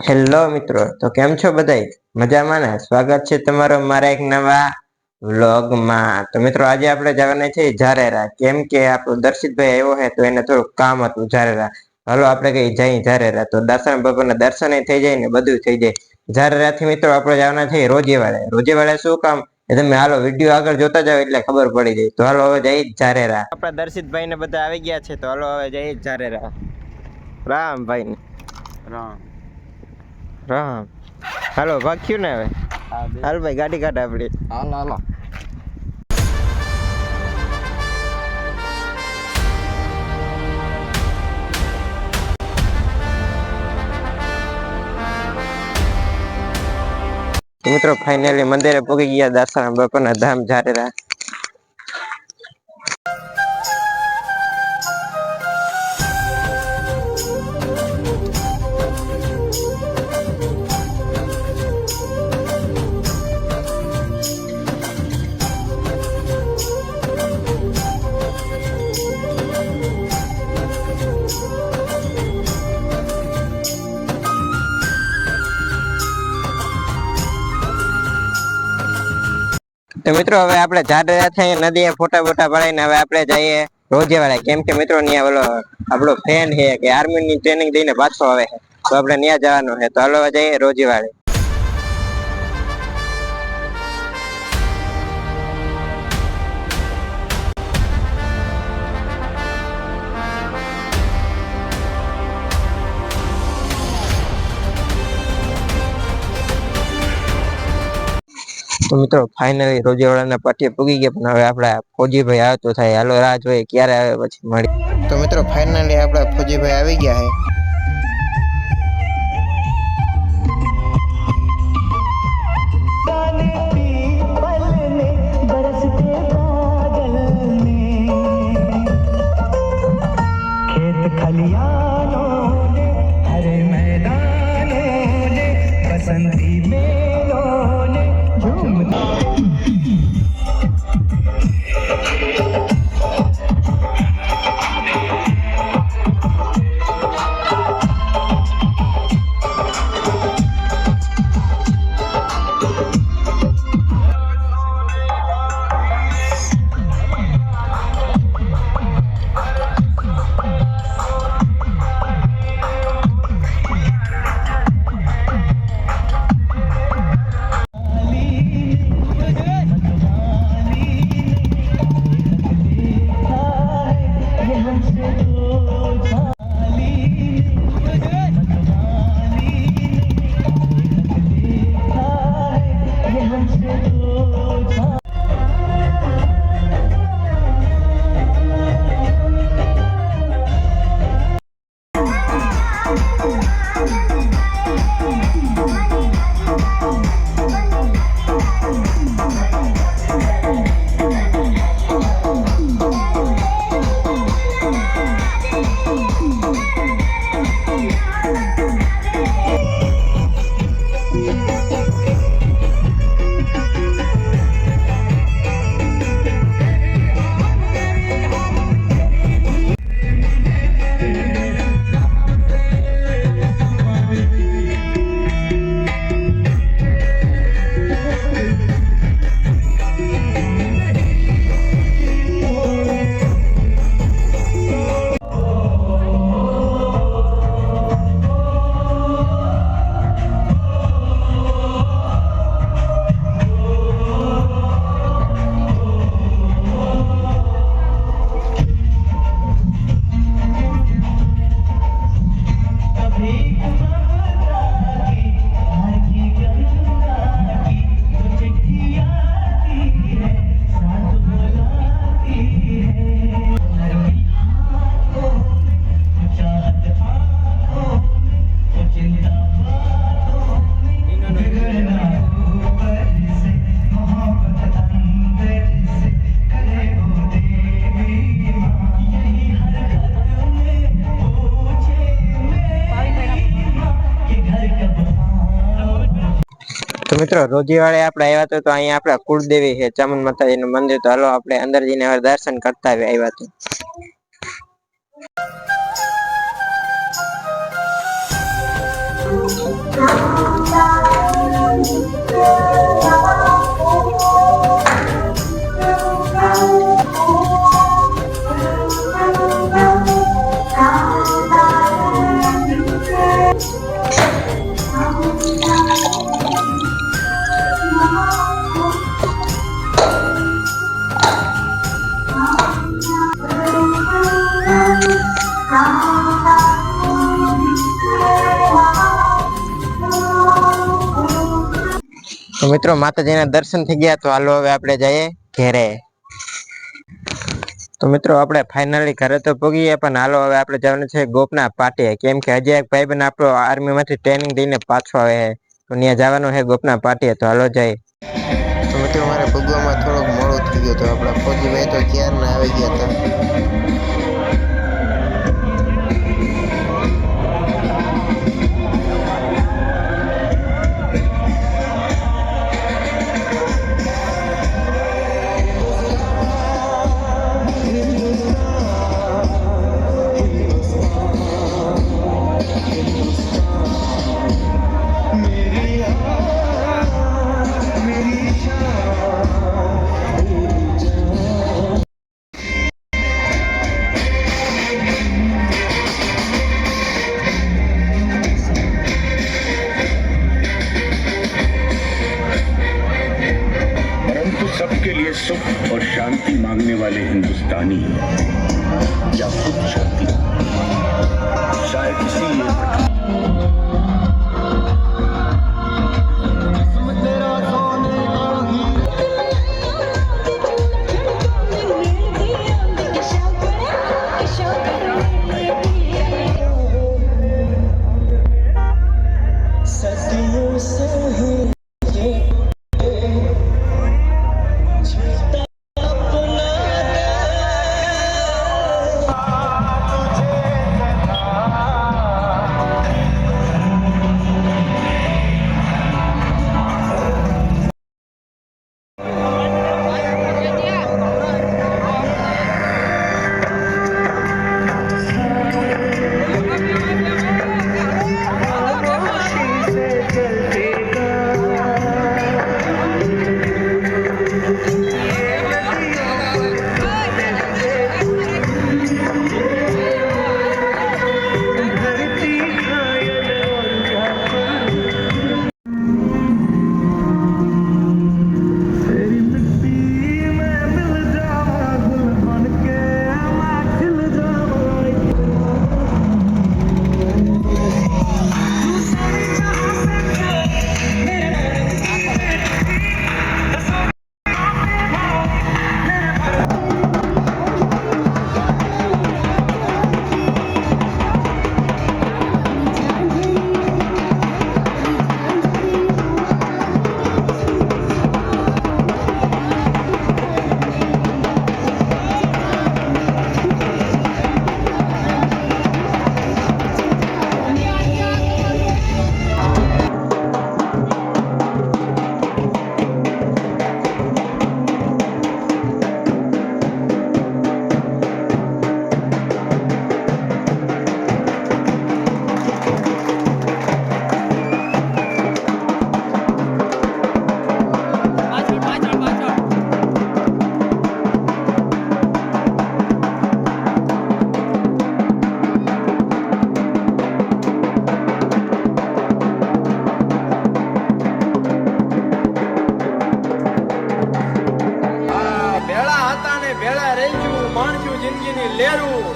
Hello મિત્રો, તો કેમ છો બધાય? મજામાં ને? સ્વાગત છે તમારો મારા એક નવા વ્લોગમાં. તો મિત્રો આજે આપણે જવાના છે ઝારેરા, કેમ કે આપણો દર્શિતભાઈ આવ્યો છે તો એને થોડુંક કામ હતું ઝારેરા. હાલો આપણે કઈ જઈ ઝારેરા, તો દર્શન ભગવાનના દર્શન થઈ જાય ને બધું થઈ જાય. ઝારેરાથી મિત્રો આપણે જવાના છે રોજેવાડે. રોજેવાડે શું કામ એ તમે હાલો વિડીયો આગળ જોતા જાવ એટલે ખબર પડી જાય. તો હાલો હવે જઈ ઝારેરા. આપણા દર્શિતભાઈ ને બધા આવી ગયા છે, તો હાલો હવે જઈ ઝારેરા. રામભાઈ ને રામ રામ. હાલો ભાગ્યું ને હવે. હાલ ભાઈ ગાડી કાઢ આપડી. હાલો હાલો. મિત્રો ફાઇનલી મંદિરે પહોંચી ગયા દાસારામ બાપાના ધામ ઝારેરા. તો મિત્રો હવે આપણે ઝારેરા થઈ નદીએ ફોટા બોટા પડાવીને હવે આપણે જઈએ રોજેવાડા, કેમ કે મિત્રો ત્યાં ઓલો આપણો ફ્રેન્ડ છે કે આર્મી ની ટ્રેનિંગ દઈને પાછો આવે છે, તો આપણે ત્યાં જવાનું છે. તો હાલો જઈએ રોજેવાડે. તો મિત્રો ફાઇનલી રોજેવાડાના પાટીએ પૂગી ગયા, પણ હવે આપણા ફોજીભાઈ આવતો થાય. હાલો રાહ જોઈએ ક્યારે આવે પછી મળી. તો મિત્રો ફાઇનલી આપણા ફોજીભાઈ આવી ગયા છે. તો મિત્રો રોજેવાડે આપણે આવ્યા તો અહીંયા આપણા કુળદેવી છે ચામુંડ માતાજીનું મંદિર. તો હાલો આપણે અંદર જઈને હવે દર્શન કરતા આવ્યા તો. તો મિત્રો માતાજીના દર્શન થઈ ગયા, તો હાલો હવે આપણે જઈએ ઘેરે. તો મિત્રો આપણે ફાઇનલી ઘરે તો પહોંચી ગયા, પણ હાલો હવે આપણે જવાનું છે ગોપના પાટીએ, કેમ કે હજી એક ભાઈબંધ આપણો આર્મી માંથી ટ્રેનિંગ દઈને પાછો આવે છે, તો ત્યાં જવાનું છે ગોપના પાટીએ. તો હાલો જઈએ. તો મિત્રો મારે ભગવામાં થોડોક મોડું થઈ ગયું, તો આપણા ફોજીભાઈ તો ક્યારના આવી ગયા હતા. सबके लिए सुख और शांति मांगने वाले हिंदुस्तानी या खुद शांति शायद इसीलिए ભેળા રહીશું, માણશું જિંદગીની લેરું.